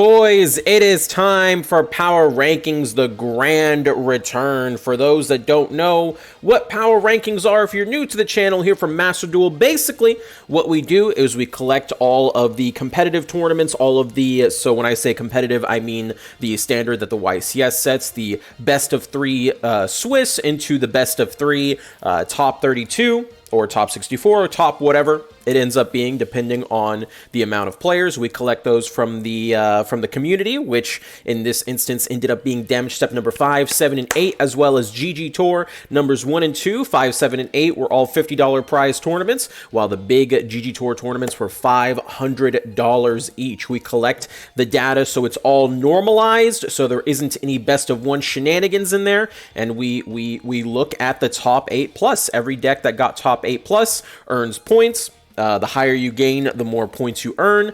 Boys, it is time for Power Rankings, the grand return. For those that don't know what Power Rankings are, if you're new to the channel here from Master Duel, basically what we do is we collect all of the competitive tournaments, so when I say competitive, I mean the standard that the YCS sets, the best of 3 Swiss into the best of 3 top 32, or top 64, or top whatever it ends up being, depending on the amount of players. We collect those from the community, which in this instance ended up being Damage Step number 5, 7, and 8, as well as GG Tour numbers 1 and 2. 5, 7, and 8 were all $50 prize tournaments, while the big GG Tour tournaments were $500 each. We collect the data so it's all normalized, so there isn't any best of 1 shenanigans in there, and we look at the top 8 plus. Every deck that got top 8 plus earns points. The higher you gain, the more points you earn.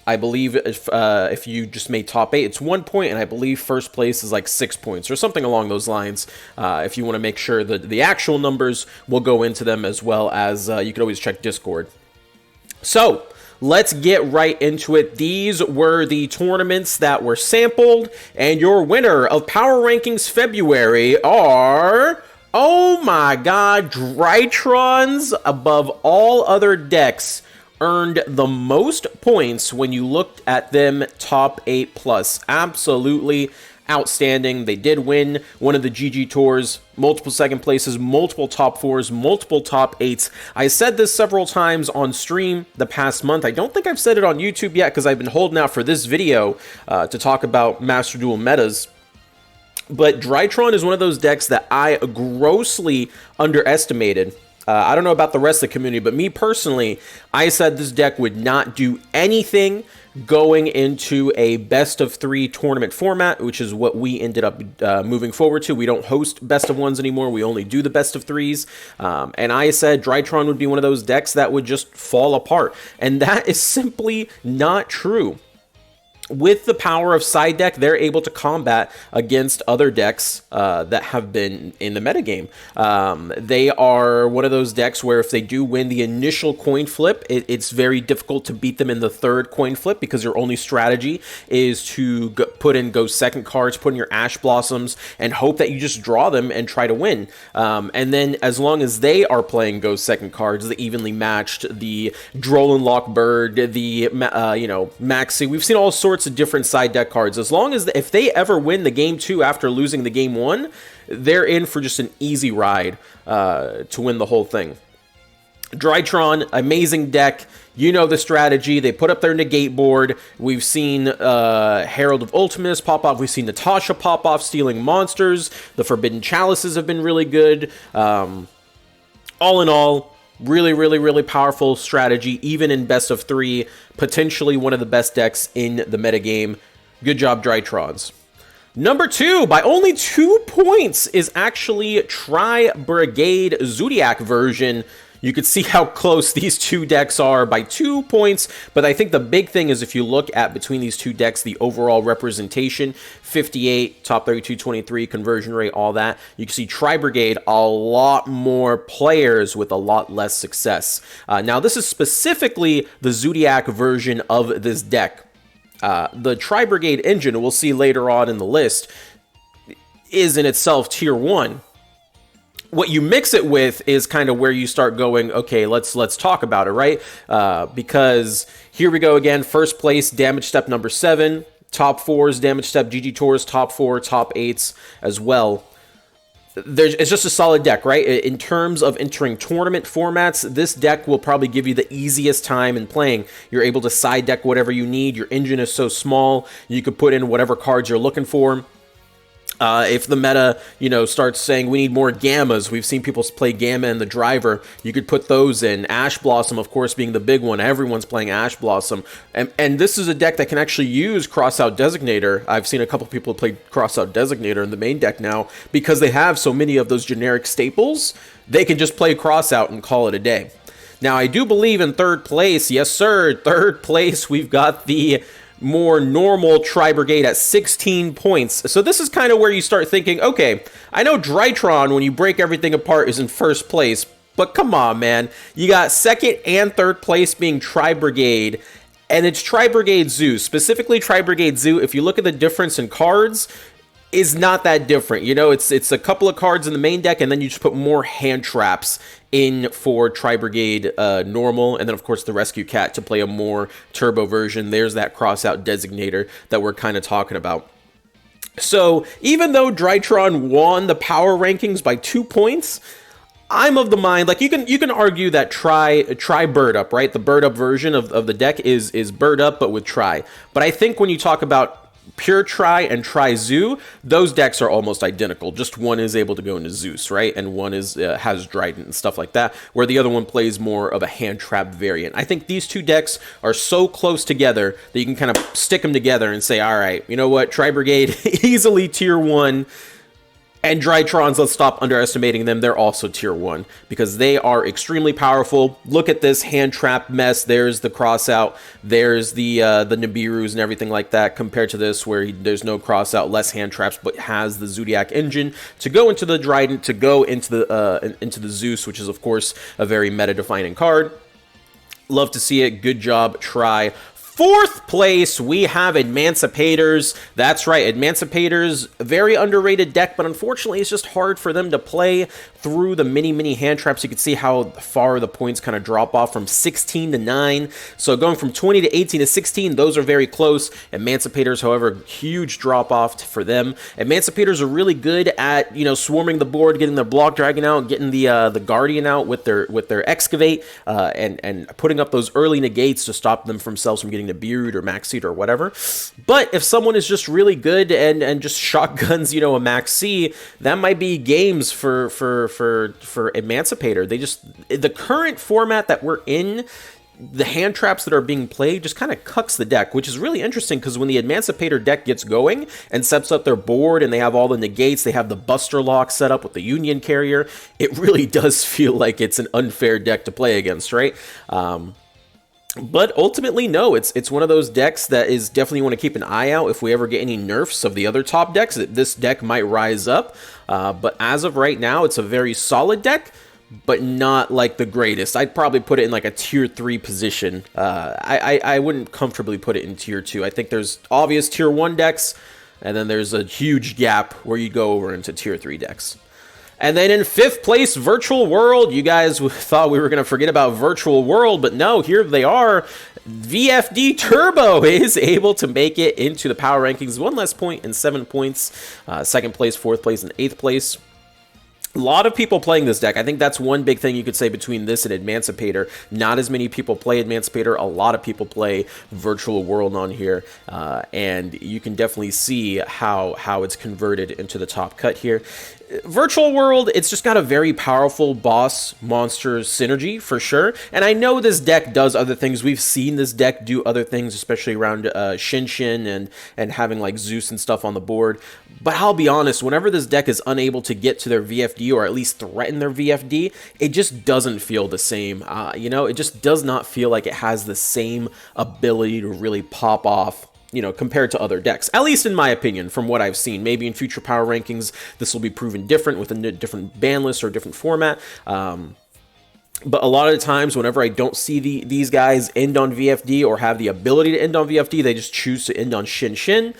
I believe if you just made top 8, it's 1 point, and I believe first place is like 6 points or something along those lines. If you want to make sure that the actual numbers will go into them, as well as you can always check Discord. So let's get right into it. These were the tournaments that were sampled, and your winner of Power Rankings February are... oh my god, Drytrons, above all other decks, earned the most points when you looked at them top 8 plus. Absolutely outstanding. They did win one of the GG Tours, multiple second places, multiple top 4s, multiple top 8s. I said this several times on stream the past month. I don't think I've said it on YouTube yet because I've been holding out for this video to talk about Master Duel metas. But Drytron is one of those decks that I grossly underestimated. I don't know about the rest of the community, but me personally, I said this deck would not do anything going into a best of 3 tournament format, which is what we ended up moving forward to. We don't host best of 1s anymore. We only do the best of 3s. And I said Drytron would be one of those decks that would just fall apart. And that is simply not true. With the power of side deck, they're able to combat against other decks that have been in the metagame. They are one of those decks where if they do win the initial coin flip, it's very difficult to beat them in the third coin flip, because your only strategy is to put in go second cards, put in your Ash Blossoms, and hope that you just draw them and try to win. And then as long as they are playing go second cards, the evenly matched, the Droll and Lock Bird, the Maxi, we've seen all sorts of different side deck cards. As long as if they ever win the game 2 after losing the game 1, they're in for just an easy ride to win the whole thing. Drytron, amazing deck. You know the strategy. They put up their negate board. We've seen Herald of Ultimus pop off. We've seen Natasha pop off, stealing monsters. The Forbidden Chalices have been really good. All in all, really powerful strategy, even in best of 3, potentially one of the best decks in the metagame. Good job, Drytrons. Number 2, by only 2 points, is actually TriBrigade Zodiac version. You can see how close these two decks are by 2 points, but I think the big thing is if you look at between these two decks, the overall representation, 58, top 32, 23, conversion rate, all that, you can see TriBrigade, a lot more players with a lot less success. Now, this is specifically the Zodiac version of this deck. The TriBrigade engine, we'll see later on in the list, is in itself tier 1. What you mix it with is kind of where you start going, okay, let's talk about it, right? Because here we go again, first place, damage step number 7, top 4s, damage step, GG Tours, top 4, top 8s as well. It's just a solid deck, right? In terms of entering tournament formats, this deck will probably give you the easiest time in playing. You're able to side deck whatever you need. Your engine is so small, you could put in whatever cards you're looking for. If the meta, starts saying we need more Gammas, we've seen people play Gamma and the Driver, you could put those in. Ash Blossom, of course, being the big one. Everyone's playing Ash Blossom. And this is a deck that can actually use Crossout Designator. I've seen a couple people play Crossout Designator in the main deck now because they have so many of those generic staples. They can just play Crossout and call it a day. Now, I do believe in third place, yes sir, third place, we've got the more normal TriBrigade at 16 points. So this is kind of where you start thinking, okay, I know Drytron, when you break everything apart, is in first place, but come on, man. You got second and third place being TriBrigade. and it's TriBrigade Zoo, specifically TriBrigade Zoo. If you look at the difference in cards, is not that different. You know, it's a couple of cards in the main deck, and then you just put more hand traps in for TriBrigade normal, and then of course the Rescue Cat to play a more turbo version. There's that cross-out designator that we're kind of talking about. So even though Drytron won the power rankings by 2 points, I'm of the mind, like, you can argue that try bird up, right? The bird up version of the deck is bird up, but with try. But I think when you talk about pure Tri and Tri Zoo, those decks are almost identical. Just one is able to go into Zeus, right? And one is has Drytron and stuff like that, where the other one plays more of a hand trap variant. I think these two decks are so close together that you can kind of stick them together and say, all right, you know what? TriBrigade, easily tier 1. And Drytrons, let's stop underestimating them. They're also tier 1 because they are extremely powerful. Look at this hand trap mess. There's the cross out. There's the Nibirus and everything like that, compared to this where there's no cross out, less hand traps, but has the Zodiac engine to go into the Drytron, to go into the Zeus, which is of course a very meta-defining card. Love to see it. Good job, Tri. 4th place, we have Emancipators. That's right, Emancipators, very underrated deck, but unfortunately it's just hard for them to play through the mini hand traps. You can see how far the points kind of drop off from 16 to 9. So going from 20 to 18 to 16, those are very close. Emancipators, however, huge drop off for them. Emancipators are really good at, you know, swarming the board, getting their block dragon out, getting the Guardian out with their Excavate, and putting up those early negates to stop themselves from getting the Beard or Max Seed or whatever. But if someone is just really good and just shotguns, you know, a Max C, that might be games for Emancipator. The current format that we're in, the hand traps that are being played just kind of cucks the deck, which is really interesting because when the Emancipator deck gets going and sets up their board and they have all the negates, they have the Buster Lock set up with the Union Carrier, it really does feel like it's an unfair deck to play against, right? But ultimately, no, it's one of those decks that is definitely, you want to keep an eye out. If we ever get any nerfs of the other top decks, this deck might rise up. But as of right now, it's a very solid deck, but not like the greatest. I'd probably put it in like a tier 3 position. I wouldn't comfortably put it in tier 2. I think there's obvious tier 1 decks, and then there's a huge gap where you go over into tier 3 decks. And then in 5th place, Virtual World. You guys thought we were going to forget about Virtual World, but no, here they are. VFD Turbo is able to make it into the power rankings. 1 less point and 7 points. 2nd place, 4th place, and 8th place. A lot of people playing this deck. I think that's one big thing you could say between this and Emancipator. Not as many people play Emancipator. A lot of people play Virtual World on here. And you can definitely see how it's converted into the top cut here. Virtual World, it's just got a very powerful boss monster synergy for sure. And I know this deck does other things. We've seen this deck do other things, especially around Shin and having like Zeus and stuff on the board. But I'll be honest, whenever this deck is unable to get to their VFD or at least threaten their VFD, it just doesn't feel the same. You know, it just does not feel like it has the same ability to really pop off, you know, compared to other decks, at least in my opinion, from what I've seen. Maybe in future power rankings, this will be proven different with a different ban list or a different format. But a lot of the times, whenever I don't see these guys end on VFD or have the ability to end on VFD, they just choose to end on Shin.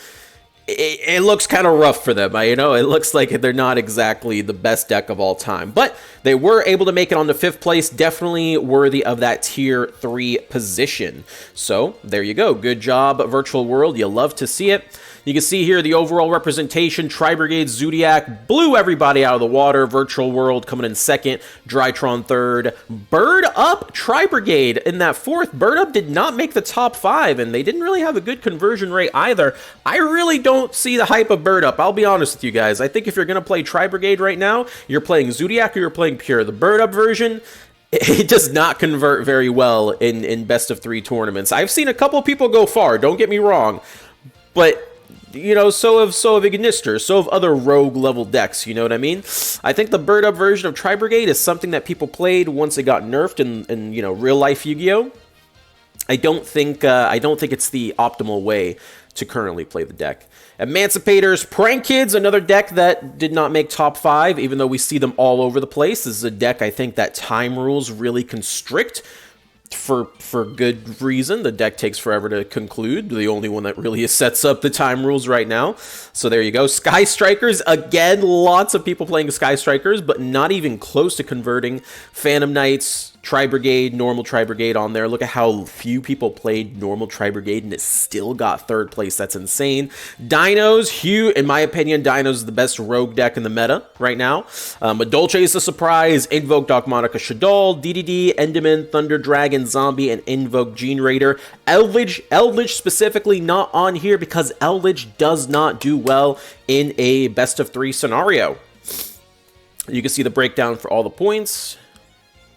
It looks kind of rough for them. You know, it looks like they're not exactly the best deck of all time. But they were able to make it on to 5th place. Definitely worthy of that tier 3 position. So there you go. Good job, Virtual World. You love to see it. You can see here the overall representation. TriBrigade, Zodiac blew everybody out of the water. Virtual World coming in 2nd. Drytron 3rd. Bird Up, TriBrigade in that 4th. Bird Up did not make the top 5, and they didn't really have a good conversion rate either. I really don't see the hype of Bird Up. I'll be honest with you guys. I think if you're going to play TriBrigade right now, you're playing Zodiac or you're playing Pure. The Bird Up version, it does not convert very well in best of 3 tournaments. I've seen a couple people go far, don't get me wrong, but you know, so have Ignister, so have other rogue level decks, you know what I mean? I think the Bird Up version of TriBrigade is something that people played once it got nerfed in you know, real life Yu-Gi-Oh! I don't think it's the optimal way to currently play the deck. Emancipators, Prank Kids, another deck that did not make top 5, even though we see them all over the place. This is a deck I think that time rules really constrict for good reason. The deck takes forever to conclude. The only one that really sets up the time rules right now. So there you go. Sky Strikers, again, lots of people playing Sky Strikers, but not even close to converting. Phantom Knights, TriBrigade, normal TriBrigade on there. Look at how few people played normal TriBrigade, and it still got third place. That's insane. Dinos, huge. In my opinion, Dinos is the best rogue deck in the meta right now. But Dolce is a surprise. Invoke Dogmatica Shaddoll, DDD, Enderman, Thunder Dragon, Zombie, and Invoke Gene Raider. Eldritch specifically not on here because Eldritch does not do well in a best of 3 scenario. You can see the breakdown for all the points.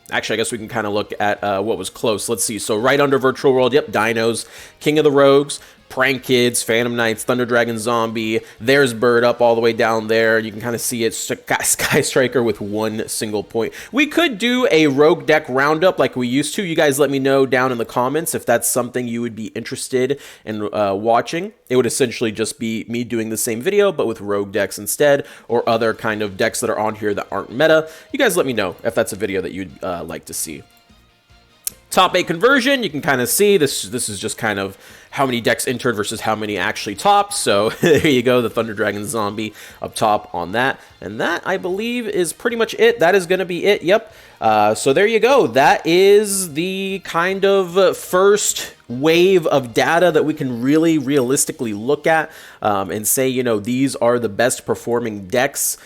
Actually, I guess we can kind of look at what was close. Let's see. So right under Virtual World, yep, Dinos, King of the Rogues, Prank Kids, Phantom Knights, Thunder Dragon, Zombie. There's Bird up all the way down there. You can kind of see it. Sky Striker with 1 single point. We could do a rogue deck roundup like we used to. You guys let me know down in the comments if that's something you would be interested in watching. It would essentially just be me doing the same video, but with rogue decks instead, or other kind of decks that are on here that aren't meta. You guys let me know if that's a video that you'd like to see. Top 8 conversion, you can kind of see this is just kind of how many decks entered versus how many actually topped. So there you go, the Thunder Dragon Zombie up top on that. And that, I believe, is pretty much it. That is going to be it, yep. So there you go. That is the kind of first wave of data that we can really realistically look at and say, you know, these are the best performing decks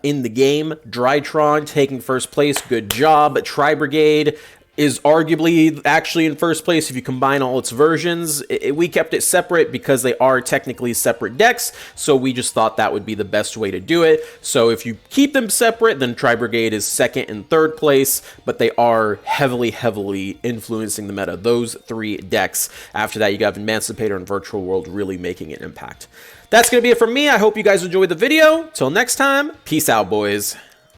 in the game. Drytron taking first place, good job. TriBrigade is arguably actually in first place if you combine all its versions. We kept it separate because they are technically separate decks, so we just thought that would be the best way to do it. So if you keep them separate, then TriBrigade is second and third place, but they are heavily influencing the meta. Those 3 decks. After that, you have Emancipator and Virtual World really making an impact. That's going to be it from me. I hope you guys enjoyed the video. Till next time, peace out, boys.